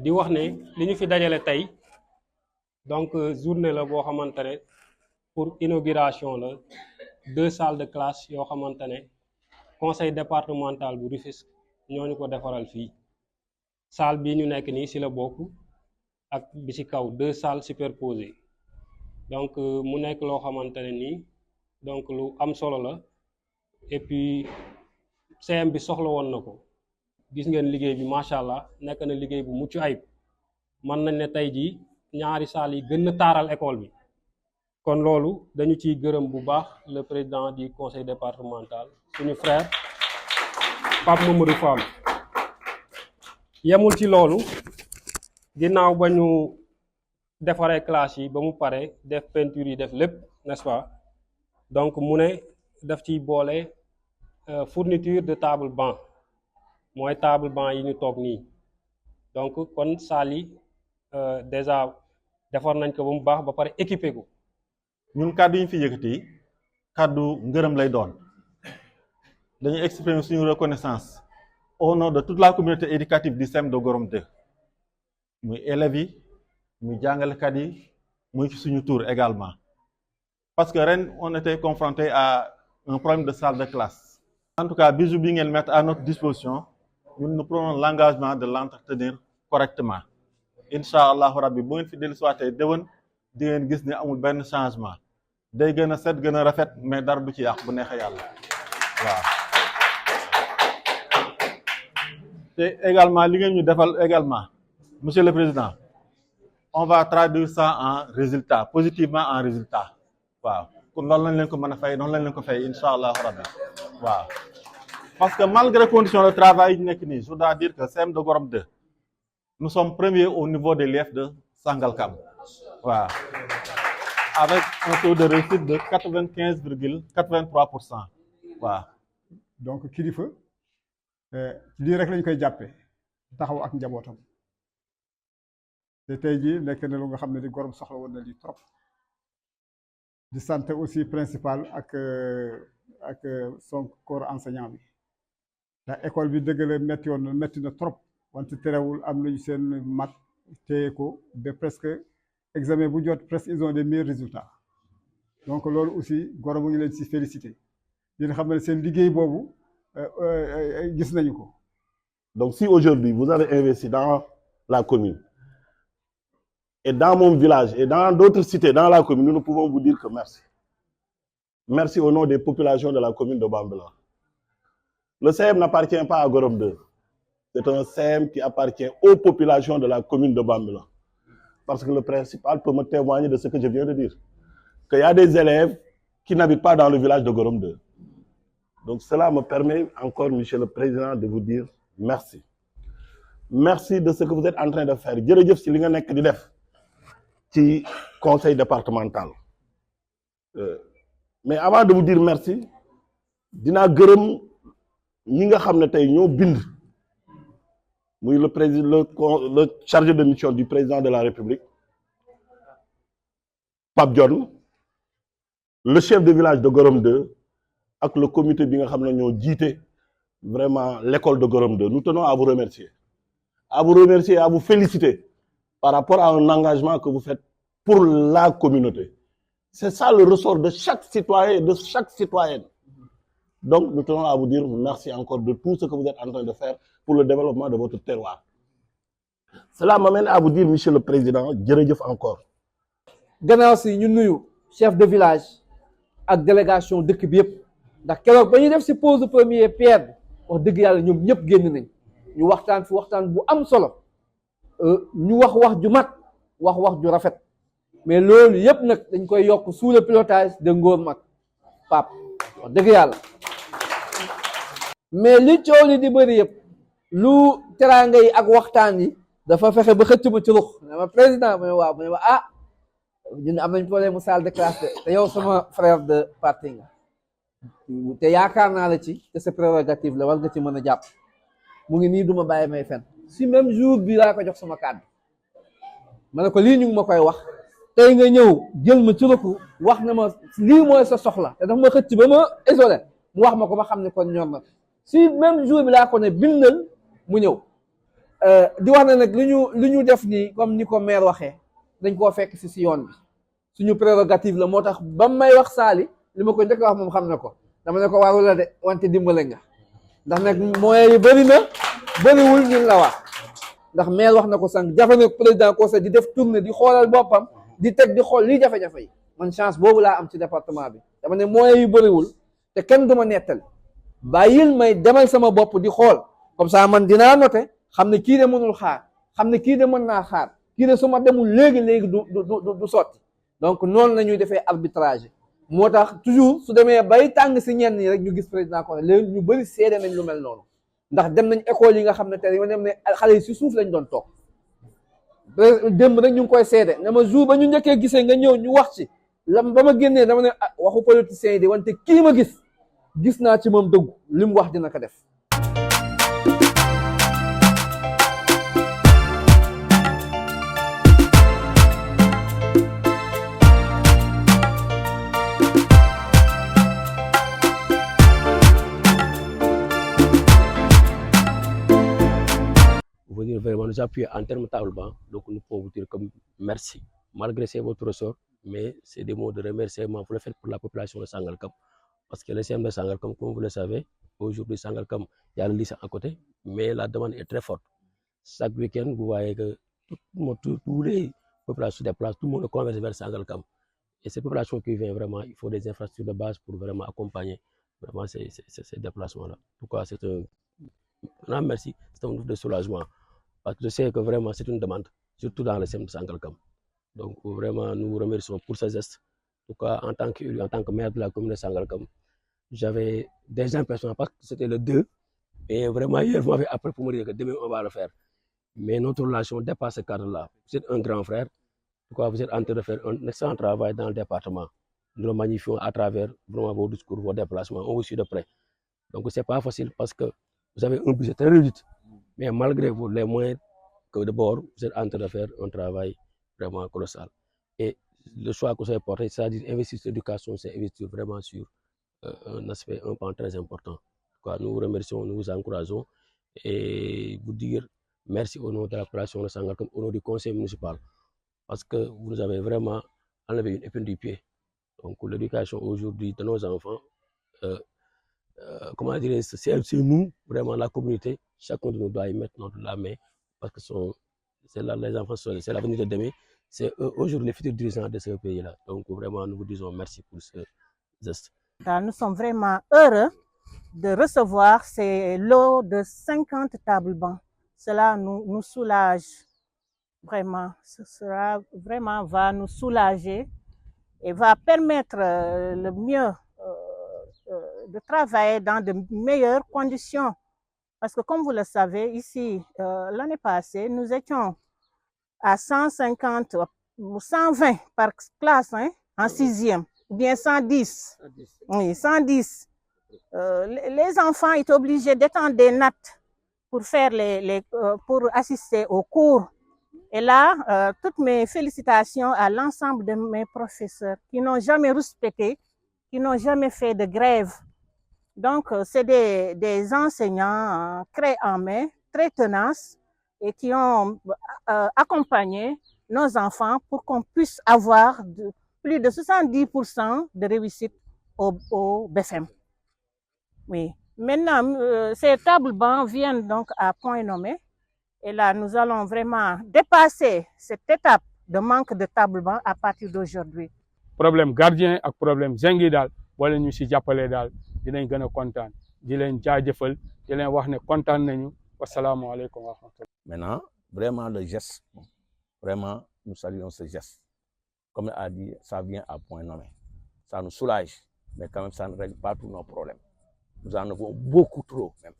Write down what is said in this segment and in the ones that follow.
di wax ne li ñu fi dajale tey donc journée la boo xamante ne pour inauguration la 2 salles de classe yoo xamante ne conseil départemental bu Rufisque ñooñu ko defaral fii salle bii ñu nekk nii ci la bokk ak bi ci kaw 2 salles superposées donc mu nekk loo xamante ne nii donc lu am solo la et puis CM bi soxla woon na ko gis ngeen liggéey bi macha allah nekk na liggéey bu mucc ayib mën nañ ne tey jii ñaari salles yi gën na taaral école bi kon loolu dañu ciy gërëm bu baax le président du conseil départemental suñu frère Pape Mamadou Fall yemul ci loolu ginnaaw ba ñu defaree classe yi ba mu pare def peinture yi def lépp n'est-ce pas donc mu ne daf ciy boole fourniture de table banc mooy table banc yi ñu toog nii donc kon salle yi déjà defar nañ ko ba mu baax ba pare équipé ko. ñun kàddu yi ñu fi yëkkati kàddu ngërëm lay doon dañuy exprimer suñu reconnaissance au nom de toute la communauté éducative du CEM de Gorom 2 muy élèves yi muy jàngalekat yi muy ci suñu tour également parce que ren on était confronté à un problème de salle de classe. En tout cas bijou bi ngeen mettre à notre disposition ñun nous prenons l'engagement de l'entretenir correctement incha allahu rabbi bu ngeen fi dellusiwaatee déwén di ngeen gis ne amul benn changement day gën a set gën a rafet mais dara du ci yàq bu neexee yàlla waaw. te également li ngeen ñu defal également monsieur le président on va traduire ça en résultat positivement en résultat waaw kon loolu lañ leen ko mën a fay noonu lañ leen ko fay incha allahu rabbi waaw. parce que malgré conditions de travail yi nekk nii je dois dire que CEM de Gorom 2 nous sommes premiers au niveau de l'IEF de Sangalkam waaw avec un taux de réussite de 95,83%. waaw. donc kilifa lii rek lañ koy jàppee taxaw ak njabootam te tey jii nekk na lu nga xam ne di Gorom soxla woon na lii trop di sant aussi principal ak son corps enseignant bi ndax école bi dëgg la metti na trop wante terewul am nañu seen mag téye ko ba presque examen bu jot presque ils ont des meilleurs résultats donc loolu aussi Gorom a ngi leen si félicité dina xam ne seen liggéey boobu gis nañu ko. Donc si aujourd'hui vous avez investi dans la commune et dans mon village et dans d'autres cités dans la commune, nous pouvons vous dire que merci. Merci au nom des populations de la commune de Bambilor. Le CEM n'appartient pas à Gorom 2. C'est un CEM qui appartient aux populations de la commune de Bambilor. Parce que le principal peut me témoigner de ce que je viens de dire. Qu'il y a des élèves qui n'habitent pas dans le village de Gorom 2. Donc cela me permet encore, monsieur le président, de vous dire merci. Merci de ce que vous êtes en train de faire. Jërëjëf ci li nga nekk di def ci conseil départemental. Mais avant de vous dire merci, dinaa gërëm ñi nga xam ne tey ñoo bind muy le président le chargé de mission du président de la République Pape Dione, le chef de village de Gorom 2 ak le comité bi nga xam ne ñoo jiite vraiment l'école de Gorom 2. Nous tenons à vous remercier et à vous féliciter par rapport à un engagement que vous faites pour la communauté. C'est ça le ressort de chaque citoyen et de chaque citoyenne. Donc nous tenons à vous dire merci encore de tout ce que vous êtes en train de faire pour le développement de votre terroir. Cela m'amène à vous dire, monsieur le président, jërëjëf encore. gannaaw si ñu nuyu chef de village ak délégation dëkk bi yëpp ndax keroog ba ñuy def si pose première pierre bi wax dëgg yàlla ñoom ñëpp génn nañ ñu waxtaan fi waxtaan bu am solo ñu wax ju mat wax ju rafet mais loolu yëpp nag dañ koy yokk sous le pilotage de Ngor Mag Pape wax dëgg yàlla mais li coow li di bëri yëpp lu teraanga yi ak waxtaan yi dafa fexe ba xëcc ma ci rux ne ma président mu ne waaw mu ne ma ah ñun am nañ problème mu salle de classe te yow sama frère de parti nga te yaakaar naa la ci te sa prérogative la war nga ci mën a jàpp mu ngi nii duma bàyyi may fen si même jour bi laa ko jox sama kàddu ma ne ko lii ñu ngi ma koy wax tey nga ñëw jël ma ci rëkku wax na ma lii mooy sa soxla te dafa ma xëcc ba ma isolé mu wax ma ko ma xam ne kon ñor na si même jour bi laa ko ne bindal mu ñëw di wax na nag lu ñu def nii comme ni ko maire waxee dañ koo fekk si yoon bi suñu prérogative la moo tax ba may wax saali li ma ko njëkk wax moom xam na ko dama ne ko waru la de wante dimbale nga ndax nag moyens yi bëri na bëriwul ñun la wax ndax maire wax na ko sànq jafe na président conseil di def tournée di xoolal boppam di teg di xool lii jafe-jafe yi man chance boobu laa am ci département bi dama ne moyens yu bëriwul te kenn du ma nettali bàyyil may demal sama bopp di xool comme ça man dinaa noté xam ne kii de mënul xaar xam ne kii de mën naa xaar kii de su ma demul léegi du sotti donc noonu la ñuy defee arbitrage moo tax toujours su demee bay tàng si ñenn ñi rek ñu gis président ko léegi ñu bëri seede nañ lu mel noonu ndax dem nañ école yi nga xam ne tey ma dem ne xale yi si suuf lañ doon toog démb rek ñu ngi koy seede ne ma jour ba ñu njëkkee gisee nga ñëw ñu wax ci lam ba ma génnee dama ne waxu politiciens yi di wante kii ma gis naa ci moom dëggu li mu wax dina ko def. Venir vraiment nous appuyer en termes table-banc, donc nous pouvons vous dire que merci. Malgré c'est votre ressort, mais c'est des mots de remerciement, vous le faites pour la population de Sangalkam. Parce que le CM de Sangalkam, comme vous le savez, aujourd'hui Sangalkam, il y a le lycée à côté, mais la demande est très forte. Chaque week-end, vous voyez que tous les populations se déplacent, tout le monde converge vers Sangalkam. Et ces populations qui viennent vraiment, il faut des infrastructures de base pour vraiment accompagner vraiment ces déplacements-là. Pourquoi c'est un grand merci, c'est un motif de soulagement. Parce que je sais que vraiment c'est une demande, surtout dans le CM de Sangalkam. Donc vraiment, nous vous remercions pour ce geste. En tout cas, en tant que maire de la commune de Sangalkam, j'avais des impressions parce que c'était le 2. Et vraiment, hier, vous m'avez appelé pour me dire que demain, on va le faire. Mais notre relation dépasse ce cadre-là. Vous êtes un grand frère. En tout cas, vous êtes en train de faire un excellent travail dans le département. Nous le magnifions à travers vraiment vos discours, vos déplacements. On vous suit de près. Donc, ce n'est pas facile parce que vous avez un budget très réduit. Mais malgré vous, les moyens que de bord, vous êtes en train de faire un travail vraiment colossal. Et le choix que vous avez porté, c'est-à-dire investir sur l'éducation, c'est investir vraiment sur un aspect, un point très important. Quoi, nous vous remercions, nous vous encourageons et vous dire merci au nom de la population de Sangalkam, au nom du conseil municipal, parce que vous nous avez vraiment enlevé une épine du pied. Donc l'éducation aujourd'hui de nos enfants, comment dire, c'est nous, vraiment la communauté, chacun de nous doit y mettre la main, parce que les enfants, c'est l'avenir de demain, c'est aujourd'hui les futurs dirigeants de ce pays-là. Donc vraiment, nous vous disons merci pour ce geste. Nous sommes vraiment heureux de recevoir ces lots de 50 tables bancs. Cela nous soulage vraiment. Cela vraiment va nous soulager et va permettre le mieux de travailler dans de meilleures conditions. Parce que comme vous le savez, ici, l'année passée, nous étions à 150 ou 120 par classe en sixième, ou bien 110. Oui, 110. Les enfants étaient obligés d'étendre des nattes pour faire pour assister aux cours. Et là, toutes mes félicitations à l'ensemble de mes professeurs qui n'ont jamais respecté, qui n'ont jamais fait de grève. Donc, c'est des enseignants très en main, très tenaces et qui ont accompagné nos enfants pour qu'on puisse avoir plus de 70% de réussite au BFM. Oui. Maintenant, ces tables bancs viennent donc à point nommé. Et là, nous allons vraiment dépasser cette étape de manque de tables bancs à partir d'aujourd'hui. Problème gardien ak problème zingi daal wala ñu si jàppale daal dinañ gën a kontaan di leen jaajëfal di leen wax ne kontaan nañu wasalaamaaleykum wa rahmatulah. Maintenant, vraiment le geste, vraiment nous saluons ce geste. Comme il a dit, ça vient à point nommé. Ça nous soulage, mais quand même ça ne règle pas tous nos problèmes. Nous en avons beaucoup trop même.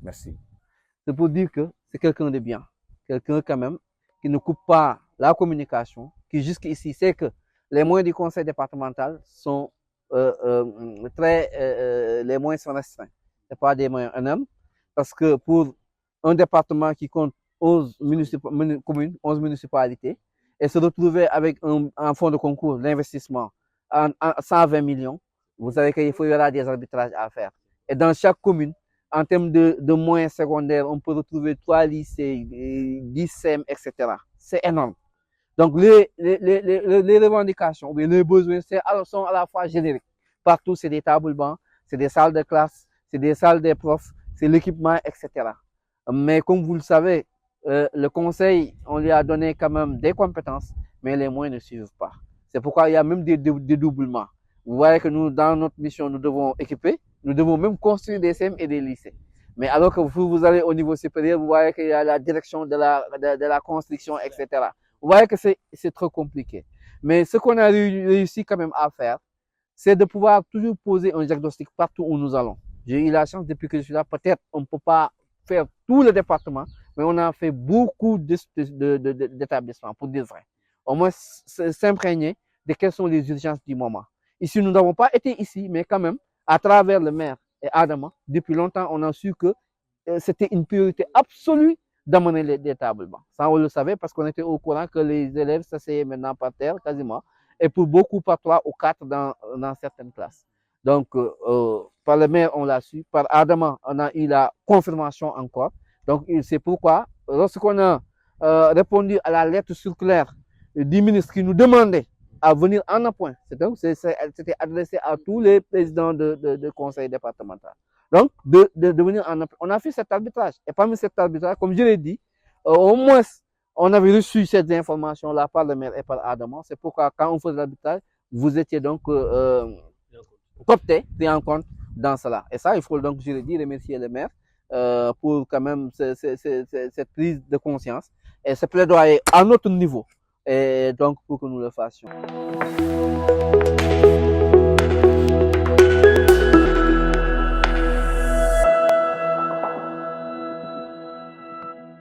Merci. C'est pour dire que c'est quelqu'un de bien, quelqu'un quand même qui ne coupe pas la communication, qui jusqu'ici sait que les moyens du conseil départemental sont les moyens sont restreints. Ce n'est pas des moyens énormes, parce que pour un département qui compte 11 communes, 11 municipalités, et se retrouver avec un fonds de concours d'investissement en 120 millions, vous savez qu'il y aura des arbitrages à faire. Et dans chaque commune, En termes de moyens secondaires, on peut retrouver 3 lycées, 10 CEM, etc. C'est énorme. Donc, les revendications, les besoins sont à la fois génériques. Partout, c'est des tables bancs, c'est des salles de classe, c'est des salles des profs, c'est l'équipement, etc. Mais comme vous le savez, le conseil, on lui a donné quand même des compétences, mais les moyens ne suivent pas. C'est pourquoi il y a même des dédoublements. Vous voyez que nous, dans notre mission, nous devons équiper, nous devons même construire des CEM et des lycées. Mais alors que vous allez au niveau supérieur, vous voyez qu'il y a la direction de la construction, etc. Vous voyez que c'est trop compliqué. Mais ce qu'on a réussi quand même à faire, c'est de pouvoir toujours poser un diagnostic partout où nous allons. J'ai eu la chance depuis que je suis là, peut-être on ne peut pas faire tout le département, mais on a fait beaucoup d'établissements, pour dire vrai. Au moins s'imprégner de quelles sont les urgences du moment. Ici, nous n'avons pas été ici, mais quand même, à travers le maire et Adama, depuis longtemps, on a su que c'était une priorité absolue d'amener des tables bancs. Ça, on le savait parce qu'on était au courant que les élèves s'asseyaient maintenant par terre, quasiment, et pour beaucoup par 3 ou 4 dans certaines classes. Donc, par le maire, on l'a su. Par Adama, on a eu la confirmation encore. Donc, c'est pourquoi, lorsqu'on a répondu à la lettre circulaire du ministre qui nous demandait à venir en appoint, c'était adressé à tous les présidents de conseil départemental. Donc, de venir en appoint. On a fait cet arbitrage. Et parmi cet arbitrage, comme je l'ai dit, au moins, on avait reçu cette information-là par le maire et par Adama. C'est pourquoi, quand on faisait l'arbitrage, vous étiez donc coopté, pris en compte dans cela. Et ça, il faut donc, je l'ai dit, remercier le maire pour quand même cette prise de conscience et ce plaidoyer à notre niveau. Et donc, pour que nous le fassions.